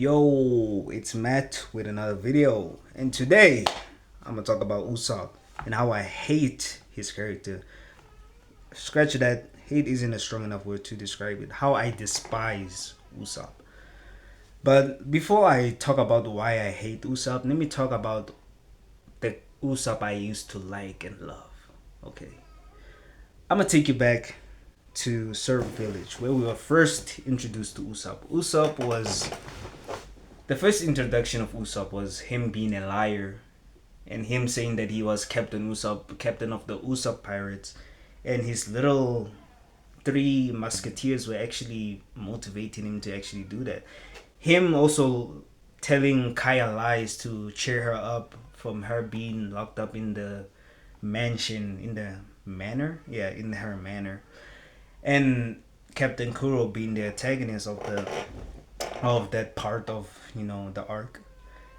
Yo, it's Matt with another video, and today I'm gonna talk about Usopp and how I hate his character. Scratch that, hate isn't a strong enough word to describe it. How I despise Usopp. But before I talk about why I hate Usopp, let me talk about the Usopp I used to like and love. Okay, I'm gonna take you back to Surf Village where we were first introduced to Usopp. Usopp was the first introduction of Usopp was him being a liar and him saying that he was Captain Usopp, captain of the Usopp pirates, and his little three musketeers were actually motivating him to actually do that. Him also telling Kaya lies to cheer her up from her being locked up in the mansion, in the manor, yeah, in her manor, and Captain Kuro being the antagonist of that part of the arc,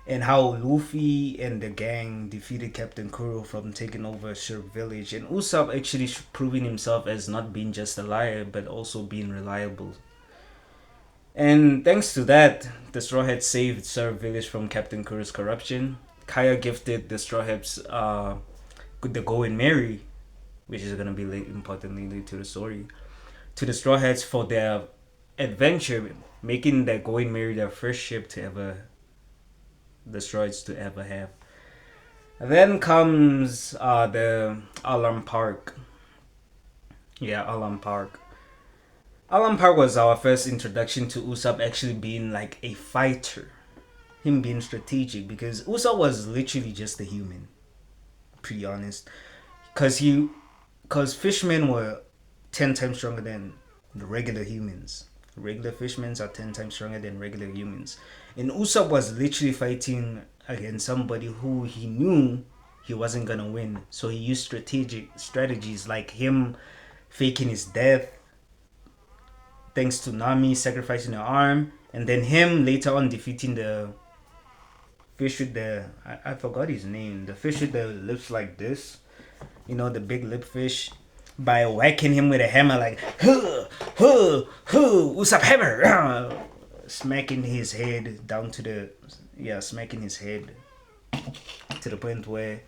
and how Luffy and the gang defeated Captain Kuro from taking over Surf Village, and Usopp actually proving himself as not being just a liar but also being reliable. And thanks to that, the Straw Hats saved Surf Village from Captain Kuro's corruption. Kaya gifted the Straw Hats the Going Merry, which is gonna be important later to the story, to the Straw Hats for their adventure, making the Going Merry their first ship to ever destroyed to ever have. And then comes the Alarm Park. Yeah, Alarm Park. Alarm Park was our first introduction to Usopp actually being like a fighter. Him being strategic because Usopp was literally just a human. Pretty honest. Cause fishmen were 10 times stronger than the regular humans. Regular fishmen are 10 times stronger than regular humans. And Usopp was literally fighting against somebody who he knew he wasn't gonna win. So he used strategic strategies like him faking his death, thanks to Nami sacrificing her arm, and then him later on defeating the fish with the I forgot his name. The fish with the lips like this. The big lip fish, by whacking him with a hammer like Usopp hammer, smacking his head down to the smacking his head to the point where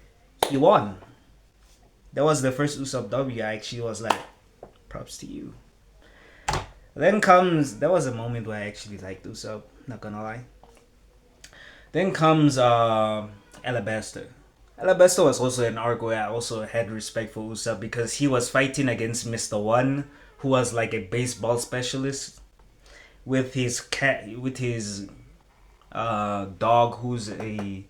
he won. That was the first Usopp W. I actually was like, props to you. Then comes That was a moment where I actually liked Usopp, not gonna lie. Then comes Alabasta. Alabasta was also an arc where I also had respect for Usopp because he was fighting against Mr. One, who was like a baseball specialist, with his dog, who's a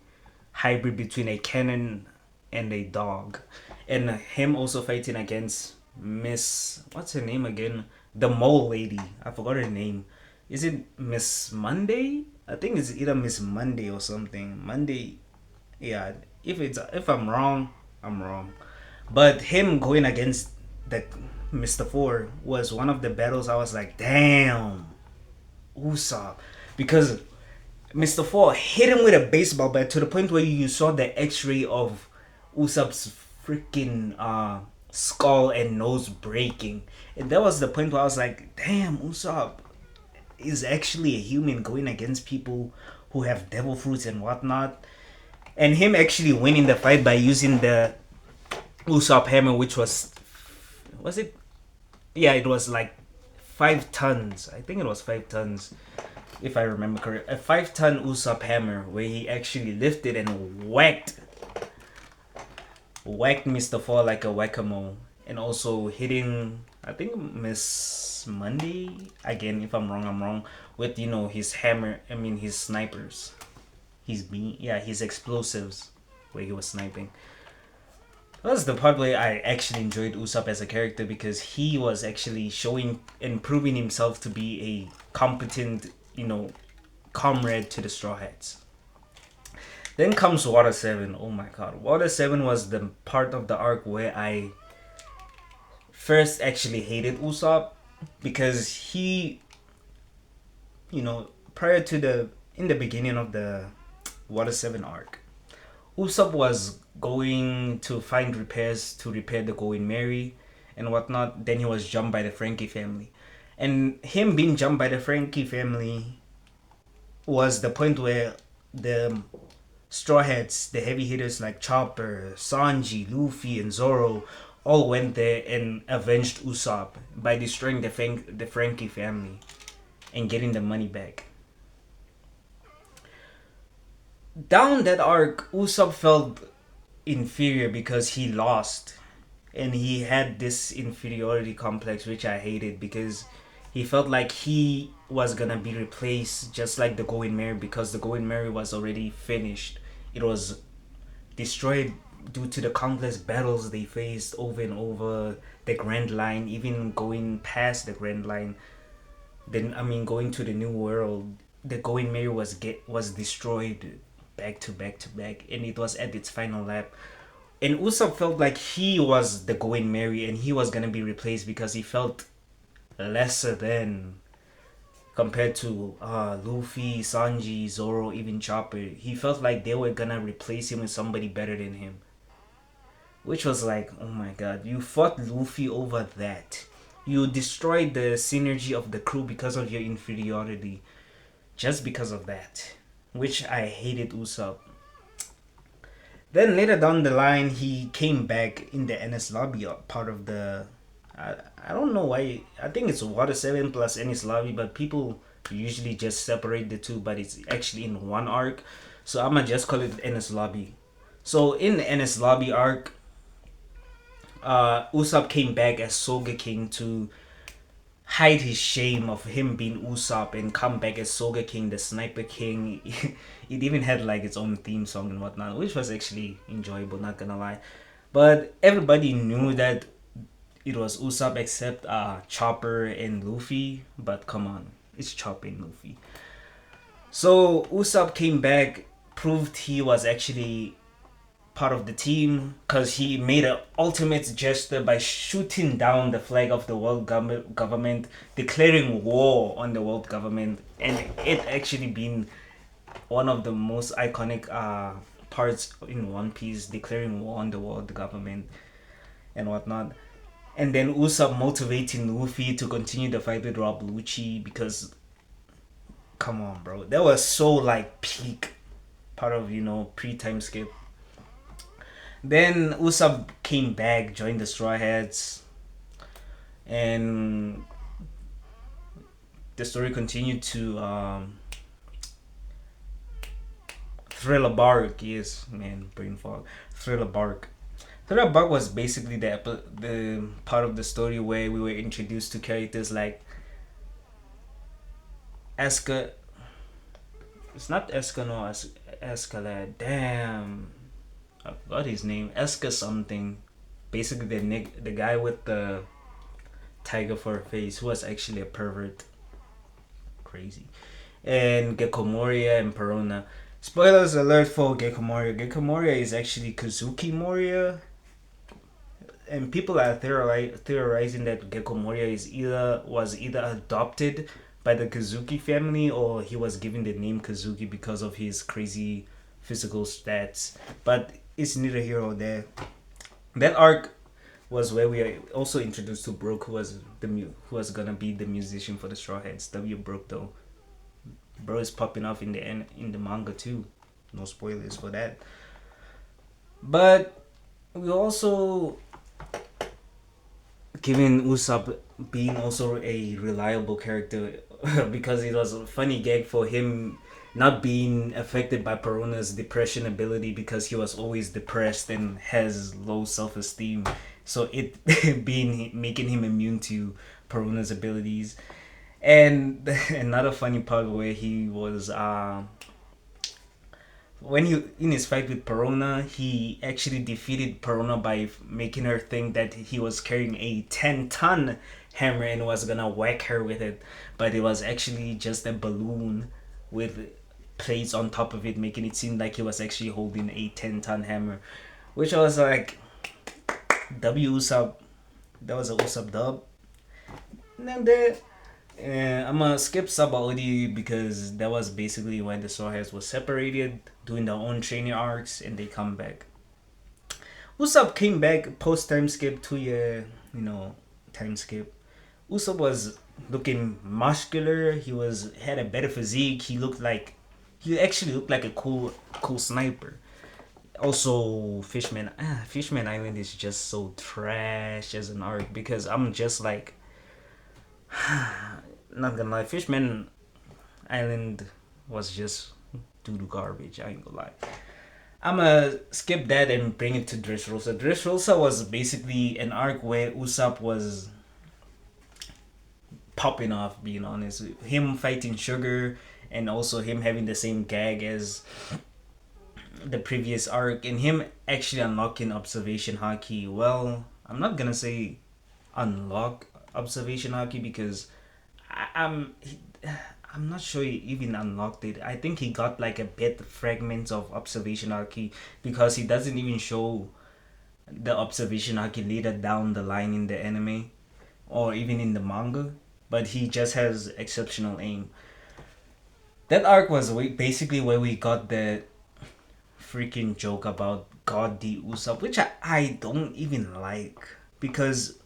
hybrid between a cannon and a dog, and him also fighting against Miss, what's her name again? The mole lady. I forgot her name. Is it Miss Monday? I think it's either Miss Monday or something. Monday. Yeah. If I'm wrong, I'm wrong. But him going against the Mr. Four was one of the battles I was like, damn, Usopp, because Mr. Four hit him with a baseball bat to the point where you saw the X-ray of Usopp's freaking skull and nose breaking, and that was the point where I was like, damn, Usopp is actually a human going against people who have devil fruits and whatnot, and him actually winning the fight by using the Usopp hammer, which was it? Yeah, it was like 5 tons. I think it was 5 tons, if I remember correct. A 5-ton Usopp hammer where he actually lifted and whacked Mr. Four like a whack-a-mole, and also hitting, I think, Miss Monday again. If I'm wrong, I'm wrong. With his hammer, I mean his snipers, his explosives, where he was sniping. That was the part where I actually enjoyed Usopp as a character because he was actually showing and proving himself to be a competent, comrade to the Straw Hats. Then comes Water 7. Oh my god. Water 7 was the part of the arc where I first actually hated Usopp because he, prior to in the beginning of the Water 7 arc, Usopp was going to find repairs to repair the Going Merry and whatnot. Then he was jumped by the Frankie family. And him being jumped by the Frankie family was the point where the Straw Hats, the heavy hitters like Chopper, Sanji, Luffy, and Zoro, all went there and avenged Usopp by destroying the Frankie family and getting the money back. Down that arc, Usopp felt inferior because he lost, and he had this inferiority complex, which I hated because he felt like he was gonna be replaced just like the Going Merry, because the Going Merry was already finished. It was destroyed due to the countless battles they faced over and over, the Grand Line, even going past the Grand Line. Then I mean, going to the New World, the Going Merry was destroyed back to back to back, and it was at its final lap. And Usopp felt like he was the Going Merry, and he was gonna be replaced because he felt lesser than compared to Luffy, Sanji, Zoro, even Chopper. He felt like they were gonna replace him with somebody better than him. Which was like, oh my god, you fought Luffy over that. You destroyed the synergy of the crew because of your inferiority. Just because of that. Which I hated Usopp. Then later down the line, he came back in the NS lobby part of the. I don't know why. I think it's Water 7 plus NS lobby, but people usually just separate the two, but it's actually in one arc. So I'm gonna just call it NS lobby. So in the NS lobby arc, Usopp came back as Soga King to hide his shame of him being Usopp and come back as Soga King, the Sniper King. It even had like its own theme song and whatnot, which was actually enjoyable, not gonna lie. But everybody knew that it was Usopp except Chopper and Luffy. But come on, it's Chopper and Luffy. So Usopp came back, proved he was actually part of the team because he made an ultimate gesture by shooting down the flag of the world government, declaring war on the world government, and it actually been one of the most iconic parts in One Piece, declaring war on the world government and whatnot. And then Usopp motivating Luffy to continue the fight with Rob Lucci because, come on, bro, that was so like peak part of pre-time skip. Then Usopp came back, joined the Straw Hats, and the story continued to Thriller Bark. Yes, man, brain fog. Thriller Bark. Thriller Bark was basically the part of the story where we were introduced to characters like Eska. It's not Eska, no, Escalade. Damn, I forgot his name. Eska something. Basically, the guy with the tiger for a face, who was actually a pervert. Crazy. And Gecko Moria and Perona. Spoilers alert for Gecko Moria. Gecko Moria is actually Kazuki Moria. And people are theorizing that Gecko Moria was either adopted by the Kazuki family or he was given the name Kazuki because of his crazy physical stats. But it's neither here or there. That arc was where we are also introduced to Brook, who was gonna be the musician for the Straw Hats. W Brook though, bro is popping off in the manga too. No spoilers for that. But we also given Usopp being also a reliable character because it was a funny gag for him not being affected by Perona's depression ability because he was always depressed and has low self-esteem. So it being making him immune to Perona's abilities. And another funny part where he was when he in his fight with Perona, he actually defeated Perona by making her think that he was carrying a 10-ton hammer and was gonna whack her with it, but it was actually just a balloon with plates on top of it, making it seem like he was actually holding a 10-ton hammer, which I was like, W Usopp, that was a Usopp dub. And then I'm gonna skip Sabaody because that was basically when the Straw Hats was separated, doing their own training arcs, and they come back. Usopp came back post time skip, 2 year, time skip. Usopp was looking muscular. He had a better physique. He looked like he actually looked like a cool sniper. Also, Fishman Island is just so trash as an arc because I'm just like, not gonna lie, Fishman Island was just doo doo garbage. I ain't gonna lie. I'ma skip that and bring it to Dressrosa. Dressrosa was basically an arc where Usopp was popping off, being honest. Him fighting Sugar and also him having the same gag as the previous arc and him actually unlocking observation haki. Well, I'm not gonna say unlock observation haki because I'm I'm not sure he even unlocked it. I think he got like a bit fragments of observation haki because he doesn't even show the observation haki later down the line in the anime or even in the manga, but he just has exceptional aim. That arc was basically where we got the freaking joke about God the Usopp, which I don't even like. Because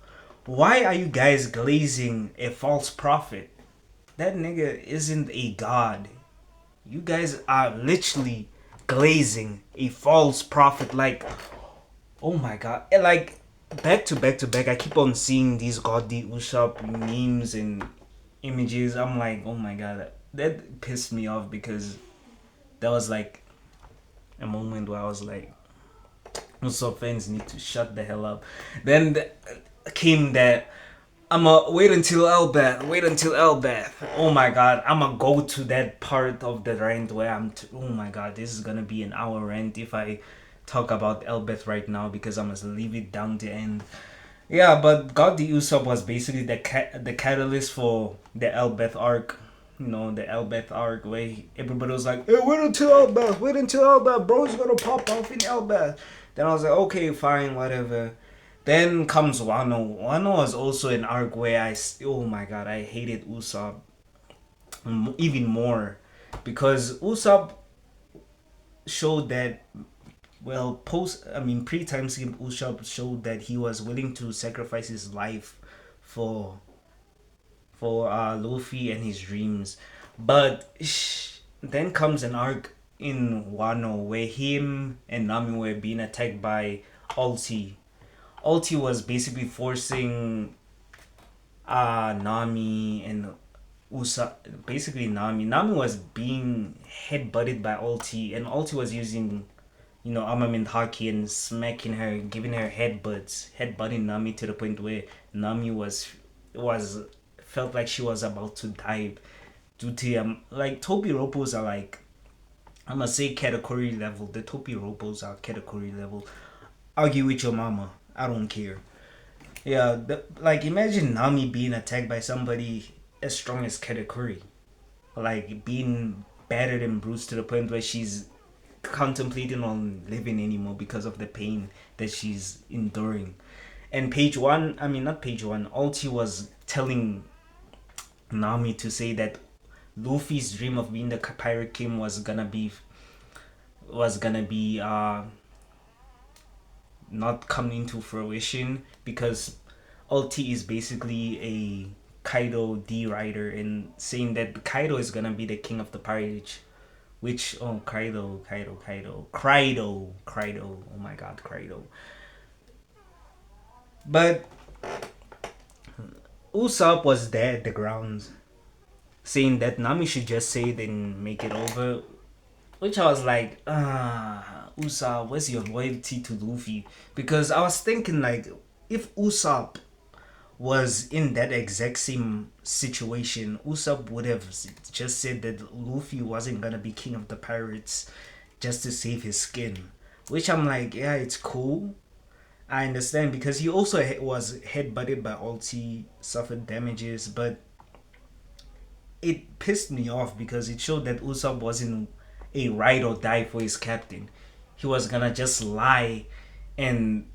why are you guys glazing a false prophet? That nigga isn't a god. You guys are literally glazing a false prophet. Like, oh my god. Like, back to back to back, I keep on seeing these God the Usopp memes and images. I'm like, oh my god. That pissed me off because that was like a moment where I was like, also fans need to shut the hell up. Then came that I'ma wait until Elbath, wait until Elbath. Oh my god, I'ma go to that part of the rant where oh my god, this is gonna be an hour rant if I talk about Elbath right now because I must leave it down the end. Yeah, but God the Usopp was basically the catalyst for the Elbath arc. You know, the Elbath arc where everybody was like, hey, wait until Elbath, bro's gonna pop off in Elbath. Then I was like, okay, fine, whatever. Then comes Wano. Wano was also an arc where oh my god, I hated Usopp even more because Usopp showed that pre time skip Usopp showed that he was willing to sacrifice his life for Luffy and his dreams. But then comes an arc in Wano where him and Nami were being attacked by Ulti. Ulti was basically forcing Nami and basically Nami was being headbutted by Ulti, and Ulti was using, armament haki and smacking her, giving her headbutting Nami to the point where Nami was felt like she was about to die due to like Toby Ropos are like, I'm gonna say category level. The Toby Ropos are category level. Argue with your mama. I don't care. Yeah, like imagine Nami being attacked by somebody as strong as Katakuri. Like being battered and bruised to the point where she's contemplating on living anymore because of the pain that she's enduring. And not page one, Ulti was telling Nami to say that Luffy's dream of being the Pirate King was gonna be not come into fruition because Ulti is basically a Kaido D rider and saying that Kaido is gonna be the king of the pirates. Which Kaido. Oh my god, Kaido. But Usopp was there at the grounds saying that Nami should just say it and make it over. Which I was like, Usopp, where's your loyalty to Luffy? Because I was thinking like, if Usopp was in that exact same situation, Usopp would have just said that Luffy wasn't gonna be king of the pirates just to save his skin. Which I'm like, yeah, it's cool. I understand because he also was headbutted by Ulti, suffered damages, but it pissed me off because it showed that Usopp wasn't a ride or die for his captain. He was gonna just lie and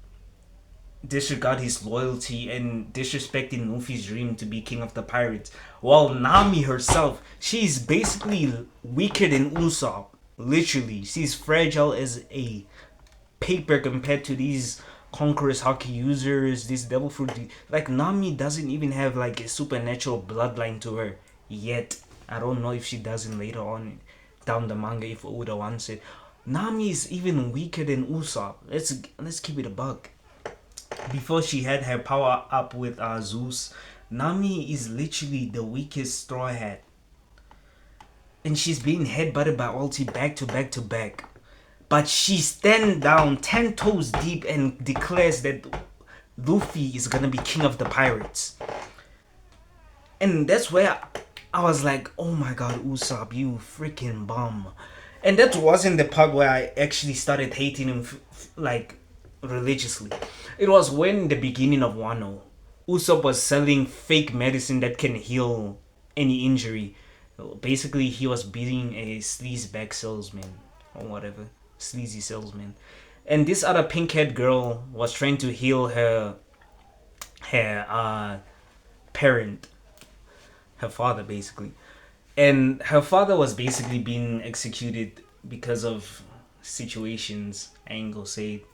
disregard his loyalty and disrespecting Luffy's dream to be king of the pirates. While Nami herself, she's basically weaker than Usopp. Literally, she's fragile as a paper compared to these conquerors haki users, these devil fruit. Like Nami doesn't even have like a supernatural bloodline to her yet. I don't know if she doesn't later on down the manga if Oda wants it. Nami is even weaker than Usopp. Let's keep it a buck. Before she had her power up with Zeus, Nami is literally the weakest Straw Hat, and she's being headbutted by Ulti back to back to back. But she stands down 10 toes deep and declares that Luffy is gonna be king of the pirates. And that's where I was like, oh my god, Usopp, you freaking bum. And that wasn't the part where I actually started hating him like religiously. It was when the beginning of Wano, Usopp was selling fake medicine that can heal any injury. Basically, he was being a sleazeback salesman or whatever, sleazy salesman. And this other pink-haired girl was trying to heal her parent, her father basically. And her father was basically being executed because of situations. I ain't gonna say it.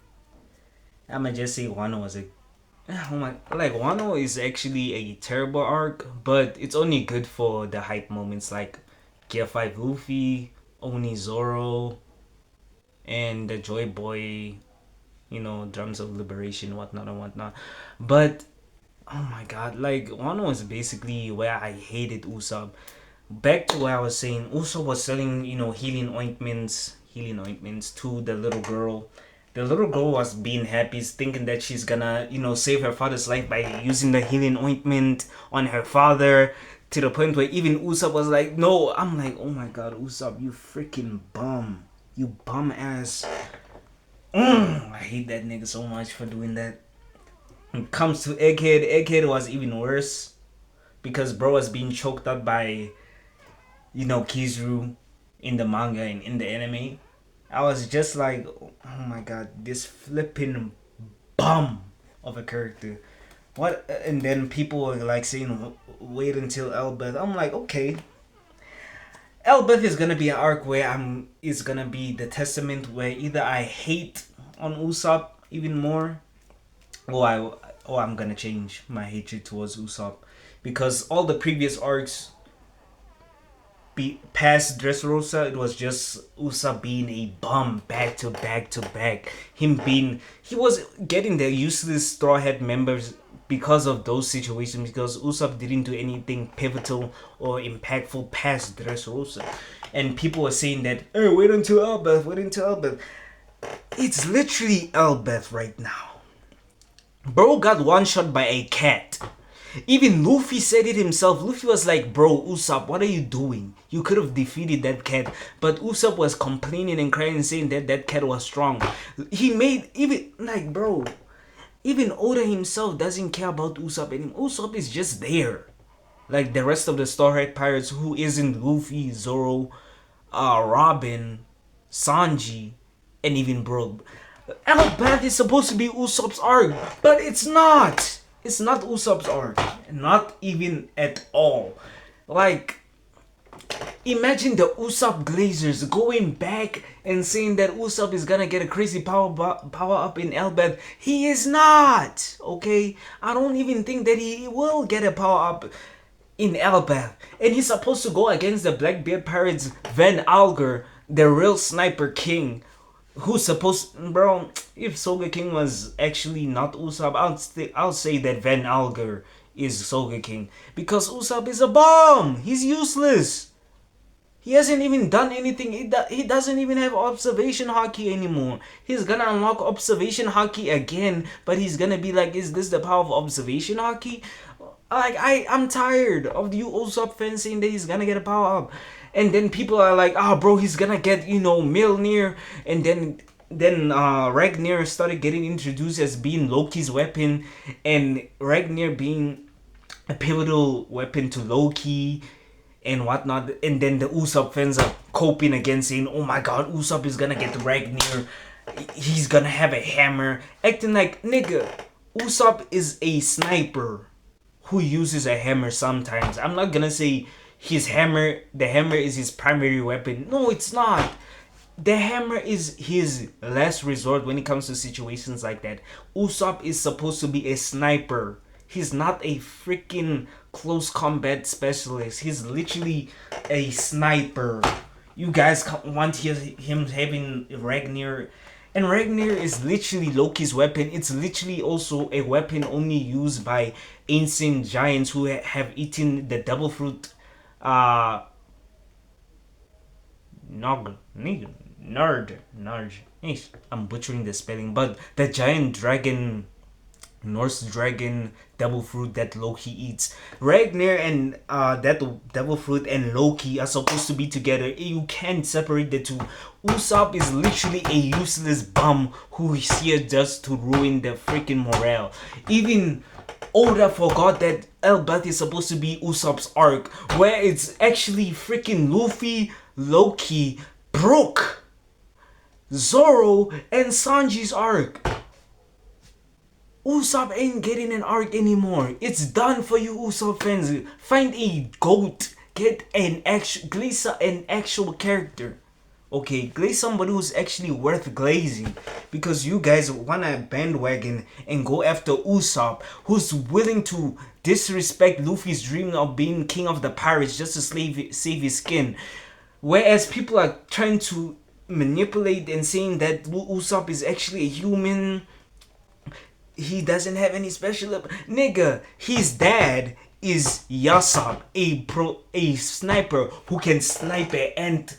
I'ma just say Wano was a oh my, like Wano is actually a terrible arc, but it's only good for the hype moments like Gear 5 Luffy, Oni Zoro, and the Joy Boy, Drums of Liberation, whatnot and whatnot. But oh my god, like Wano is basically where I hated Usopp. Back to what I was saying, Usopp was selling, healing ointments to the little girl. The little girl was being happy, thinking that she's gonna, save her father's life by using the healing ointment on her father, to the point where even Usopp was like, no. I'm like, oh my god, Usopp, you freaking bum. You bum ass. I hate that nigga so much for doing that. When it comes to Egghead was even worse. Because bro was being choked up by, Kizaru in the manga and in the anime. I was just like, oh my god, this flipping bum of a character. What? And then people were like saying, wait until Elbeth. I'm like, okay. Elbeth is gonna be an arc where it's gonna be the testament where either I hate on Usopp even more, or I'm gonna change my hatred towards Usopp, because all the previous arcs past Dressrosa, it was just Usopp being a bum back to back to back. He was getting the useless Straw Hat members because of those situations, because Usopp didn't do anything pivotal or impactful past Dressrosa. And people were saying that, hey, wait until Elbeth. It's literally Elbeth right now. Bro got one shot by a cat. Even Luffy said it himself. Luffy was like, bro, Usopp, what are you doing? You could have defeated that cat. But Usopp was complaining and crying, saying that that cat was strong. He made, even, like, bro, even Oda himself doesn't care about Usopp anymore. Usopp is just there. Like the rest of the Starhead Pirates, who isn't Luffy, Zoro, Robin, Sanji, and even Brook. Elbeth is supposed to be Usopp's arc, but it's not. It's not Usopp's arc. Not even at all. Like, imagine the Usopp Glazers going back and saying that Usopp is gonna get a crazy power up in Elbeth. He is not. Okay? I don't even think that he will get a power up in Elbeth. And he's supposed to go against the Blackbeard Pirates, Van Alger, the real Sniper King. Who's supposed, bro? If Sogeking was actually not Usopp, I'll say that Van Alger is Sogeking, because Usopp is a bum. He's useless. He hasn't even done anything. He doesn't even have observation haki anymore. He's gonna unlock observation haki again, but he's gonna be like, is this the power of observation haki? Like, I'm tired of you Usopp fans saying that he's gonna get a power up. And then people are like, bro, he's gonna get, Mjolnir. And then Ragnar started getting introduced as being Loki's weapon, and Ragnar being a pivotal weapon to Loki and whatnot. And then the Usopp fans are coping against saying, oh my god, Usopp is gonna get Ragnar. He's gonna have a hammer. Acting like, nigga, Usopp is a sniper who uses a hammer sometimes. I'm not gonna say the hammer is his primary weapon. No, it's not. The hammer is his last resort when it comes to situations like that. Usopp is supposed to be a sniper. He's not a freaking close combat specialist. He's literally a sniper. You guys want him having Ragnar, and Ragnar is literally Loki's weapon. It's literally also a weapon only used by ancient giants who have eaten the devil fruit. Uh, Nog, Nerd. I'm butchering the spelling, but the giant dragon, Norse dragon devil fruit that Loki eats. Ragnar and that devil fruit and Loki are supposed to be together. You can't separate the two. Usopp is literally a useless bum who is here just to ruin the freaking morale. Even Oda forgot that Elbeth is supposed to be Usopp's arc, where it's actually freaking Luffy, Loki, Brook, Zoro, and Sanji's arc. Usopp ain't getting an arc anymore. It's done for you, Usopp fans. Find a goat. Get an actual character. Okay, glaze somebody who's actually worth glazing, because you guys wanna bandwagon and go after Usopp, who's willing to disrespect Luffy's dream of being king of the pirates just to save his skin, whereas people are trying to manipulate and saying that Usopp is actually a human. He doesn't have any special nigga. His dad is Yasop, a sniper who can snipe an ant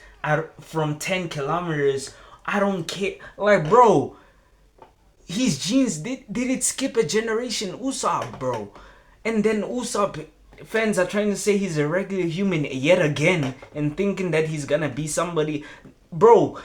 from 10 kilometers. I don't care. Like, bro, his genes did it skip a generation? Usopp, bro. And then Usopp fans are trying to say he's a regular human yet again and thinking that he's gonna be somebody. Bro,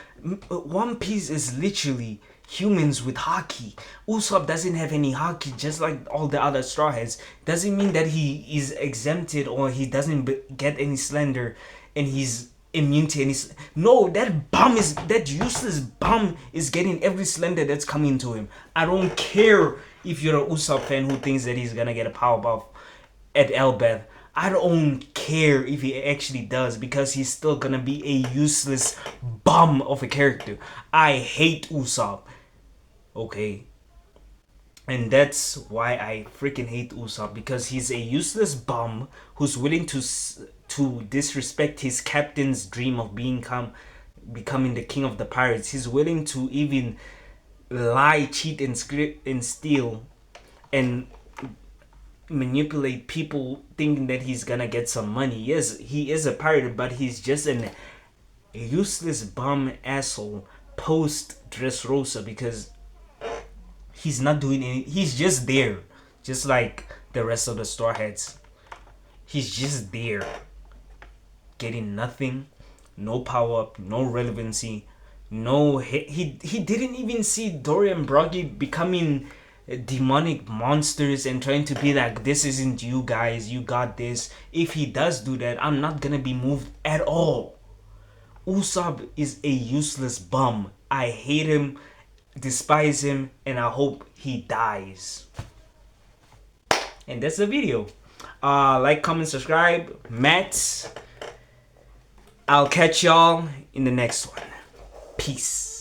One Piece is literally humans with haki. Usopp doesn't have any haki, just like all the other Straw Hats. Doesn't mean that he is exempted or he doesn't get any slender and he's immune to any. No, that useless bum is getting every slender that's coming to him. I don't care if you're a Usopp fan who thinks that he's gonna get a power buff at Elbeth. I don't care if he actually does, because he's still gonna be a useless bum of a character. I hate Usopp. Okay. And that's why I freaking hate Usopp, because he's a useless bum who's willing to disrespect his captain's dream of becoming the king of the pirates. He's willing to even lie, cheat, and steal and manipulate people thinking that he's gonna get some money. Yes, he is a pirate, but he's just a useless bum asshole post Dressrosa, because he's not doing any. He's just there, just like the rest of the Straw Hats. He's just there, getting nothing, no power up, no relevancy, no. He didn't even see Dory and Broggy becoming demonic monsters and trying to be like, this isn't you guys, you got this. If he does do that, I'm not gonna be moved at all. Usopp is a useless bum. I hate him, despise him, and I hope he dies. And that's the video. Like, comment, subscribe. Matt, I'll catch y'all in the next one. Peace.